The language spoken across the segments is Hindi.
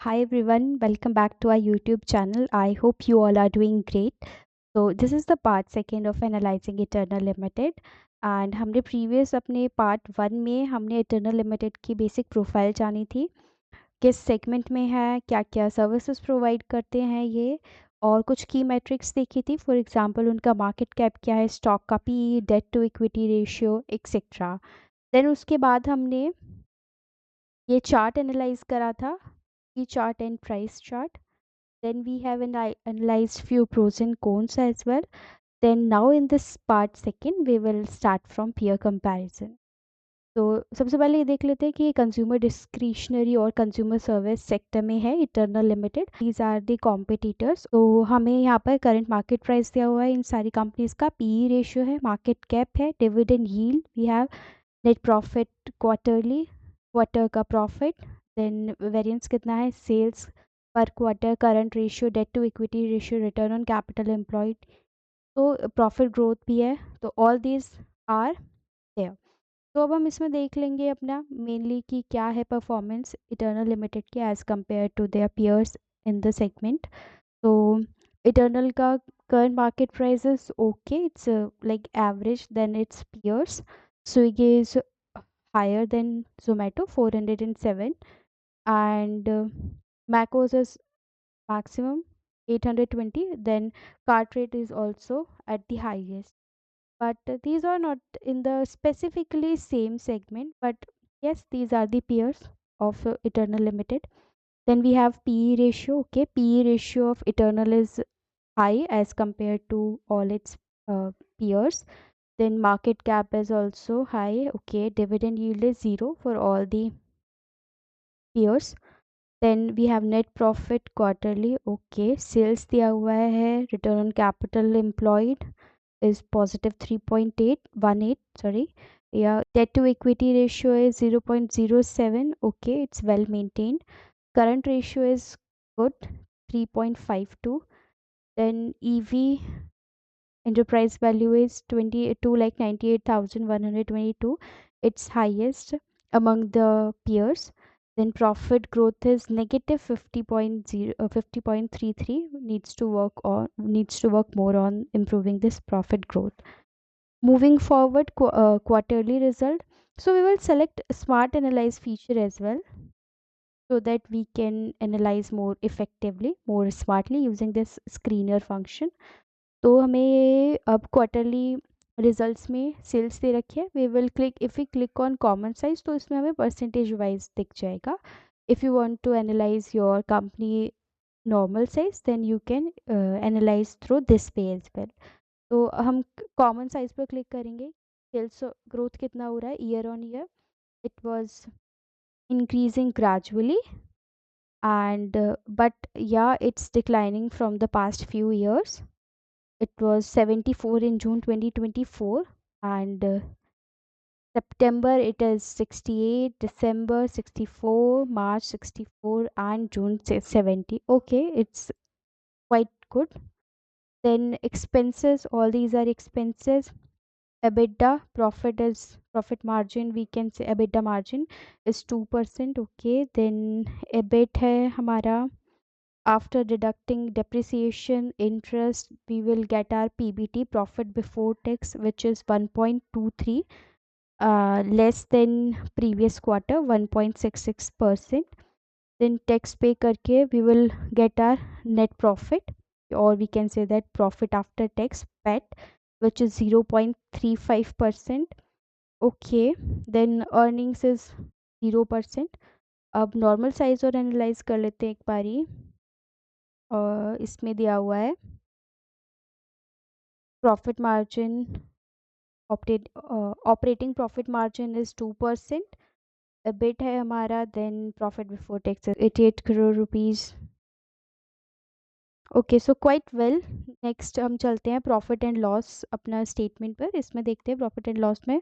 Hi everyone, welcome back to our YouTube channel. I hope you all are doing great. So this is the part second of analyzing Eternal Limited and हमने previous अपने part वन में हमने Eternal Limited की basic profile जानी थी, किस segment में है, क्या क्या services provide करते हैं ये और कुछ key metrics देखी थी. For example उनका market cap क्या है, stock का PE, debt to equity ratio etc. Then उसके बाद हमने ये chart analyze करा था, key chart and price chart. Then we have analyzed few pros and cons as well. Then now in this part second we will start from peer comparison. तो सबसे पहले ये देख लेते हैं कि कंज्यूमर डिस्क्रिशनरी और कंज्यूमर सर्विस सेक्टर में है Eternal Limited. These are the competitors. तो हमें यहाँ पर करंट मार्केट प्राइस दिया हुआ है इन सारी कंपनीज का, पीई रेशियो है, मार्केट कैप है, dividend yield we have, net profit quarterly, quarter का प्रॉफिट, देन वेरिएंस कितना है, sales per quarter, current ratio, debt to equity ratio, return on capital employed, तो प्रॉफिट ग्रोथ भी है. तो ऑल दीज आर देयर. तो अब हम इसमें देख लेंगे अपना मेनली कि क्या है परफॉर्मेंस इटर्नल लिमिटेड की as compare to their peers in the segment. तो इटर्नल का current market price is okay, it's like average than its peers. Swiggy is higher than Zomato, 407, and Macos is maximum 820. Then Cartwright is also at the highest, but these are not in the specifically same segment, but yes, these are the peers of Eternal Limited. Then we have PE ratio. Okay, PE ratio of Eternal is high as compared to all its peers. Then market cap is also high. Okay, dividend yield is zero for all the peers. Then we have net profit quarterly. Okay, sales दिया हुआ है, return on capital employed is positive 3.818, sorry. Yeah, debt to equity ratio is 0.07. Okay, it's well maintained. Current ratio is good, 3.52. Then EV, enterprise value, is 22 like 98,122. It's highest among the peers. Then profit growth is negative 50.33. Needs to work more on improving this profit growth. Moving forward, quarterly result. So we will select smart analyze feature as well, so that we can analyze more effectively, more smartly using this screener function. तो हमें अब क्वार्टरली रिजल्ट्स में सेल्स दे रखी है. We will click, if we click on common size तो इसमें हमें परसेंटेज वाइज दिख जाएगा. If you want to analyse your company normal size then you can analyse through this पे एज वेल. तो हम कॉमन साइज पर क्लिक करेंगे. सेल्स ग्रोथ कितना हो रहा है year on year. It was increasing gradually and but yeah, it's declining from the past few years. It was 74 in June 2024, and September it is 68, December 64, March 64, and June 70. Okay, it's quite good. Then expenses, all these are expenses. EBITDA, profit margin, we can say EBITDA margin is 2%. Okay, then EBIT है हमारा, after deducting depreciation, interest, we will get our PBT, profit before tax, which is 1.23, less than previous quarter 1.66%. Then tax pay करके we will get our net profit, or we can say that profit after tax, PAT, which is 0.35%. Okay, then earnings is 0%. अब नॉर्मल साइज और एनालाइज कर लेते हैं एक बारी. इसमें दिया हुआ है profit margin, operating profit margin is 2%. EBIT है हमारा, then profit before tax 88 crore rupees. Okay, so quite well. Next हम चलते हैं प्रॉफिट एंड लॉस अपना स्टेटमेंट पर. इसमें देखते हैं प्रॉफिट एंड लॉस में.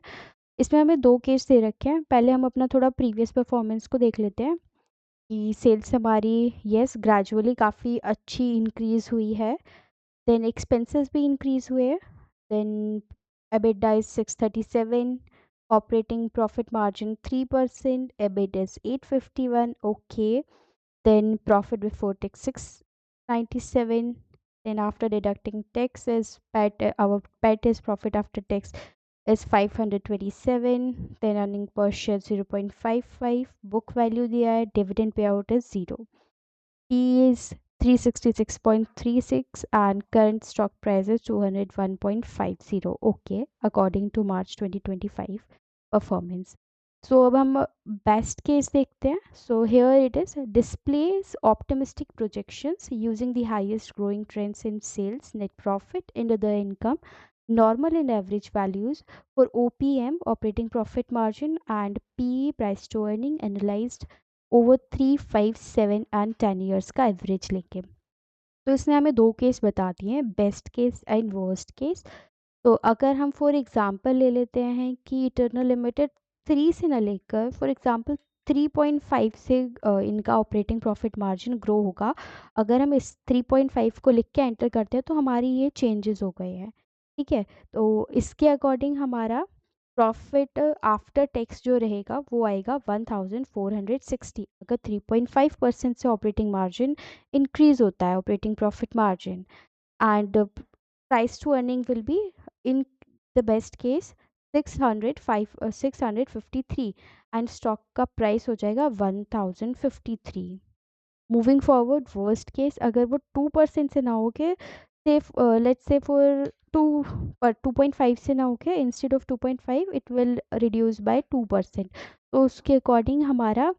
इसमें हमें दो केस दे रखे हैं. पहले हम अपना थोड़ा प्रीवियस परफॉर्मेंस को देख लेते हैं कि सेल्स हमारी यस ग्रेजुअली काफ़ी अच्छी इंक्रीज़ हुई है. देन एक्सपेंसेस भी इंक्रीज़ हुए हैं. Then EBITDA is 637, operating profit margin 3%, EBIT is 851. Okay, Then profit before tax 697. Then after deducting tax is PAT, our PAT is profit after tax is 527. Then earning per share 0.55, book value दिया है, dividend payout is 0. P is 366.36 and current stock price is 201.50. Okay, according to March 2025 performance. So अब हम बेस्ट केस देखते हैं. So here it is, displays optimistic projections using the highest growing trends in sales, net profit and other income, normal and average values for OPM, operating profit margin, and PE, price to earning, analyzed over 3, 5, 7 and 10 years का एवरेज लेके. तो इसने हमें दो केस बता दिए हैं, best case and worst case. तो अगर हम फॉर एग्जांपल ले लेते हैं कि इटर्नल लिमिटेड 3 से ना लेकर फॉर एग्जांपल 3.5 से इनका ऑपरेटिंग प्रॉफिट मार्जिन ग्रो होगा. अगर हम इस 3.5 को लिख के एंटर करते हैं तो हमारी ये चेंजेस हो गए हैं. ठीक है, तो इसके अकॉर्डिंग हमारा प्रॉफिट आफ्टर टैक्स जो रहेगा वो आएगा 1460. अगर 3.5% से ऑपरेटिंग मार्जिन इंक्रीज होता है, operating profit margin, and price to earning will be in the best case 653 and stock का price हो जाएगा 1053. मूविंग फॉरवर्ड वर्स्ट केस, अगर वो 2% से ना होके से लेट्स से फॉर 2.5 से ना होके instead of 2.5 it will reduce by 2%. तो उसके अकॉर्डिंग हमारा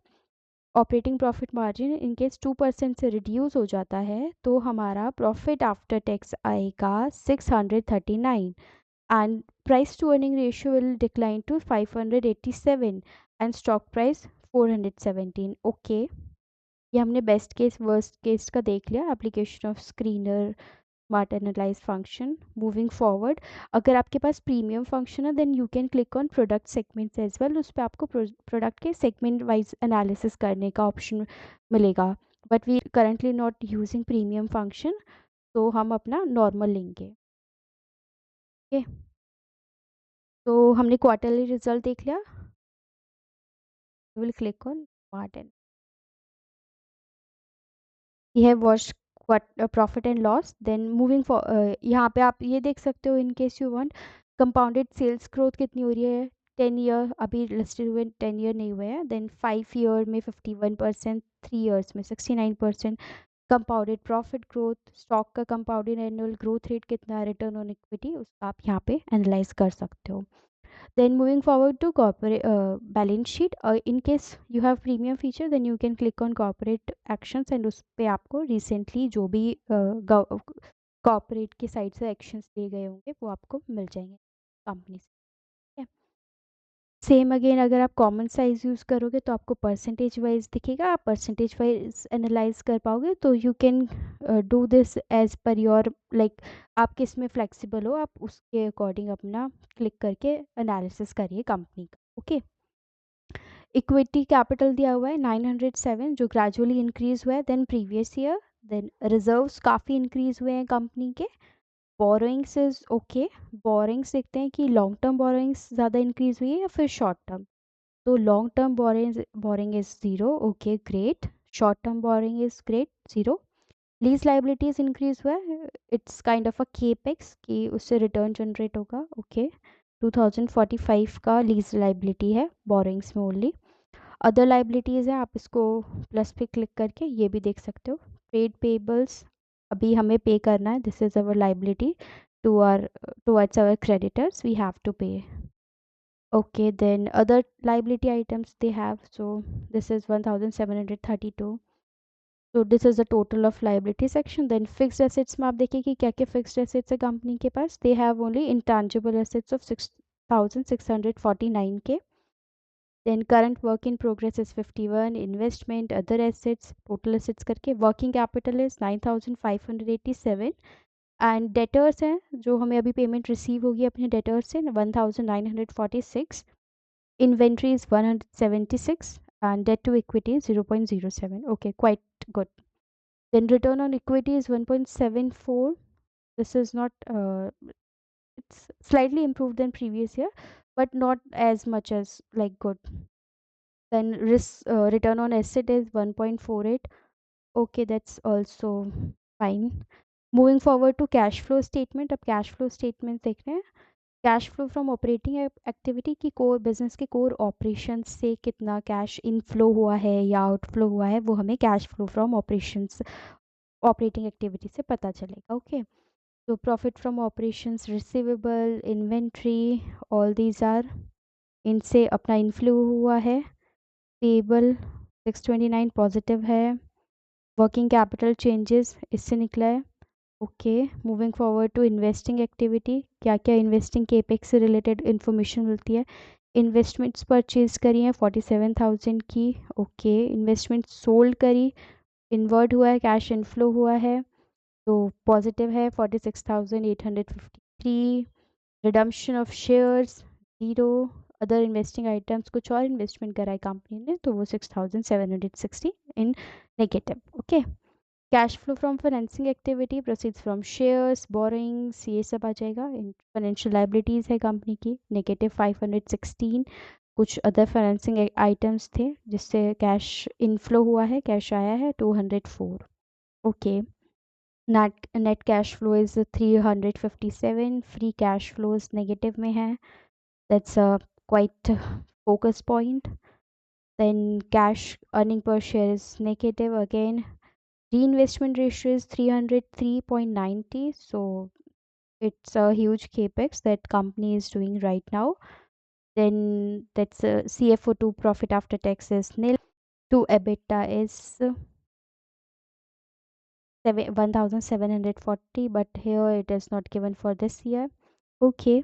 operating profit margin in case 2% से रिड्यूस हो जाता है तो हमारा प्रॉफिट आफ्टर टैक्स आएगा 639 and price to earning ratio will decline to 587 and stock price 417. Okay, ये हमने बेस्ट केस वर्स्ट केस का देख लिया. Application of screener smart analyse function. Moving forward, अगर आपके पास प्रीमियम फंक्शन है then you can click on product segments as well. उस पर आपको प्रोडक्ट के सेगमेंट वाइज एनालिसिस करने का ऑप्शन मिलेगा. But we currently not using premium function, तो हम अपना नॉर्मल लेंगे. ओके, तो हमने क्वार्टरली रिजल्ट देख लिया. Will click on smart. We have watch profit and loss. Then moving for, यहाँ पे आप ये देख सकते हो in case you want compounded sales growth कितनी हो रही है. 10 ईयर अभी लिस्टेड हुए, 10 ईयर नहीं हुए हैं. देन 5 ईयर में 51%, 3 ईयर्स में 69%. कंपाउंडेड प्रॉफिट ग्रोथ, स्टॉक का कंपाउंडेड एनुअल ग्रोथ रेट कितना है, रिटर्न ऑन इक्विटी, उसका आप यहाँ पे एनालाइज कर सकते हो. Then moving forward to corporate balance sheet. In case you have premium feature, then you can click on corporate actions and उस पे आपको recently जो भी corporate की साइड से actions लिए गए होंगे वो आपको मिल जाएंगे कंपनी से. सेम अगेन, अगर आप कॉमन साइज यूज़ करोगे तो आपको परसेंटेज वाइज दिखेगा. आप परसेंटेज वाइज एनालाइज कर पाओगे तो you can do this as per your like आप किस में फ्लेक्सिबल हो, आप उसके अकॉर्डिंग अपना क्लिक करके एनालिसिस करिए कंपनी का. ओके, इक्विटी कैपिटल दिया हुआ है 907 जो ग्रेजुअली इंक्रीज हुआ है then previous year. Then reserves काफ़ी इंक्रीज हुए हैं कंपनी के. Borrowings is okay. बोरोइंग्स देखते हैं कि लॉन्ग टर्म बोरोइंग्स ज़्यादा इंक्रीज हुई है या फिर शॉर्ट टर्म. तो long term borrowing is zero. Okay great. Short term borrowing is great, zero. Lease liabilities increase हुआ है. It's kind of a capex कि उससे रिटर्न जनरेट होगा. ओके, 2045 का लीज लाइबिलिटी है बोरिंग्स में ओनली. अदर लाइबिलिटीज़ हैं, आप इसको प्लस पे क्लिक करके ये भी देख सकते हो. ट्रेड पेबल्स अभी हमें पे करना है. This is our liability to or towards our creditors, we have to pay. Okay, then other liability items they have. So this is 1732. So this is the total of liability section. Then fixed assets में आप देखिए कि क्या क्या fixed assets है कंपनी के पास. They have only intangible assets of 6649K. Then current work in progress is 51. Investment, other assets, total assets करके working capital is 9587. And debtors हैं जो हमें अभी पेमेंट रिसीव होगी अपने डेटर्स से 1946. Inventory is 176 and debt to equity is 0.07. Okay, quite good. Then return on equity is 1.74. This is not, it's slightly improved than previous year, but not as much as like good. Then risk return on asset is 1.48. Okay, that's also fine. Moving forward to cash flow statement. अब cash flow statement देख रहे हैं. Cash flow from operating activity की कोर बिजनेस के कोर ऑपरेशंस से कितना कैश इनफ्लो हुआ है या आउटफ्लो हुआ है, वो हमें cash flow from operations operating activity से पता चलेगा. ओके, तो profit from operations, receivable, inventory, all these are, इनसे अपना इनफ्लो हुआ है. पेबल 629 पॉजिटिव है. वर्किंग कैपिटल चेंजेस इससे निकला है. Okay, moving forward to investing activity. क्या क्या इन्वेस्टिंग केपेक्स से रिलेटेड इन्फॉर्मेशन मिलती है. इन्वेस्टमेंट्स परचेज करी हैं 47,000 की. ओके, इन्वेस्टमेंट सोल्ड करी, इन्वर्ट हुआ है, कैश इनफ्लो हुआ है, तो पॉजिटिव है 46,853. Redemption of shares 0. Other investing items, कुछ और इन्वेस्टमेंट करा है कंपनी ने, तो वो 6,760 in negative. Okay, cash flow from financing activity, proceeds from shares, borrowings, ये सब आ जाएगा. इन फाइनेंशियल लाइबिलिटीज़ है कंपनी की, नेगेटिव 516. कुछ अदर फाइनेंसिंग आइटम्स थे जिससे कैश इनफ्लो हुआ है, कैश आया है 204. Okay, net cash flow is 357. Free cash flows negative में है. That's a quite focus point. Then cash earning per share is negative again. Reinvestment ratio is 303.90. So it's a huge capex that company is doing right now. Then that's CFO to profit after tax is nil. To EBITDA is 1,740, but here it is not given for this year. Okay.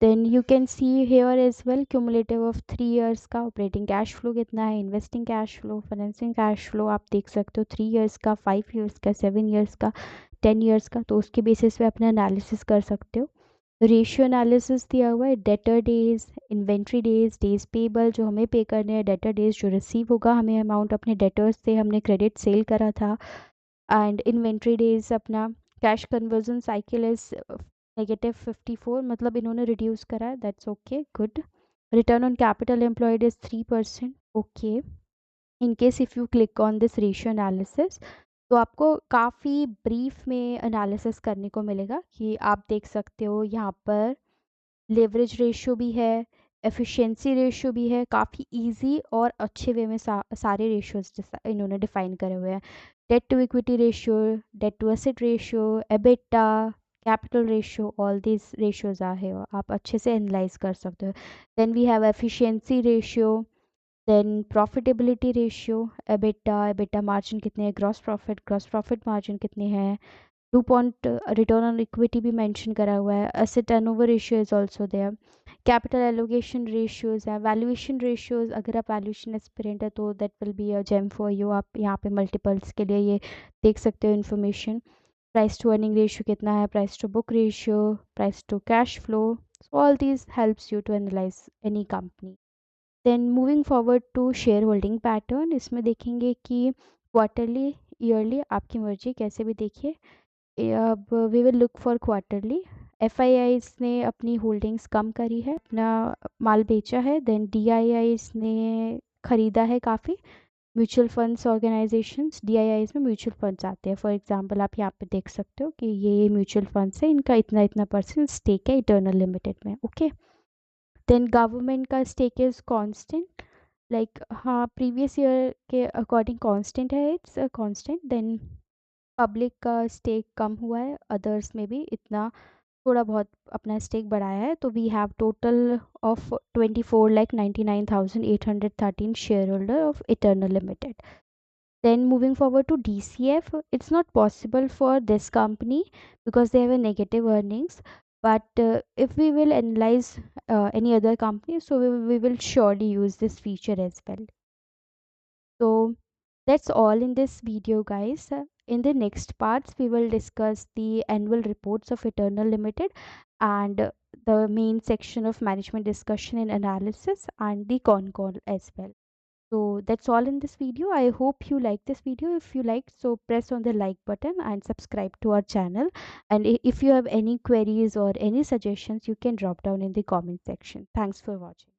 Then you can see here as well cumulative of 3 years का ऑपरेटिंग कैश फ्लो कितना है, investing cash flow, financing cash flow आप देख सकते हो 3 years का, 5 years का, 7 years का, 10 years का. तो उसके बेसिस पे अपना एनालिसिस कर सकते हो. रेशियो एनालिसिस दिया हुआ है. Debtor days, inventory days, days payable जो हमें पे करने हैं, डेटर डेज जो रिसीव होगा हमें अमाउंट अपने डेटर्स से, हमने क्रेडिट सेल करा था, एंड इन्वेंट्री डेज अपना. कैश कन्वर्जन साइकिल इज -54, मतलब इन्होंने रिड्यूस करा है, that's okay, good. Return on capital employed is 3%. Okay, in case if you click on this ratio analysis, तो आपको काफ़ी ब्रीफ में एनालिसिस करने को मिलेगा कि आप देख सकते हो यहाँ पर लेवरेज रेशियो भी है, एफिशिएंसी रेशियो भी है. काफ़ी इजी और अच्छे वे में सारे रेशियोज इन्होंने डिफाइन करे हुए हैं. Debt to equity ratio, debt to asset ratio, EBITDA, capital ratio, all these ratios are here, आप अच्छे से एनालाइज कर सकते हो. Then we have efficiency ratio, then profitability ratio, EBITDA, EBITDA margin कितने हैं, ग्रॉस प्रॉफिट मार्जिन कितने हैं, 2 पॉइंट रिटर्न ऑन इक्विटी भी मेंशन करा हुआ है. Asset turnover ratio is also there. Capital allocation ratios है. वैल्यूएशन रेशियोज, अगर आप वैल्यूएशन एस्पिरेंट है तो that will be a gem for you. आप यहाँ पे मल्टीपल्स के लिए ये देख सकते हो information. Price to earning ratio कितना है, price to book ratio, price to cash flow, all these helps you to analyse any company. Then moving forward to share holding pattern, इसमें देखेंगे कि क्वार्टरली, ईयरली, आपकी मर्जी कैसे भी देखिए. अब we will look for quarterly. FIIs ने अपनी होल्डिंग्स कम करी है, अपना माल बेचा है. देन डीआईआईज ने खरीदा है काफ़ी. म्यूचुअल फंड्स ऑर्गेनाइजेशंस, डीआईआईज में म्यूचुअल फंड्स आते हैं. फॉर एग्जांपल आप यहाँ पे देख सकते हो कि ये म्यूचुअल फंड्स है, इनका इतना इतना परसेंट स्टेक है इटर्नल लिमिटेड में. ओके, देन गवर्नमेंट का स्टेक इज कांस्टेंट, लाइक हाँ प्रीवियस ईयर के अकॉर्डिंग कांस्टेंट है, इट्स कांस्टेंट. देन पब्लिक का स्टेक कम हुआ है, अदर्स में भी इतना थोड़ा बहुत अपना स्टेक बढ़ाया है. तो we have total of 24,99,813 share holder of Eternal Limited. Then moving forward to DCF, it's not possible for this company because they have a negative earnings. But if we will analyze any other company, so we will surely use this feature as well. So that's all in this video, guys. In the next parts, we will discuss the annual reports of Eternal Limited and the main section of management discussion and analysis and the con call as well. So that's all in this video. I hope you like this video. If you liked, so press on the like button and subscribe to our channel. And if you have any queries or any suggestions, you can drop down in the comment section. Thanks for watching.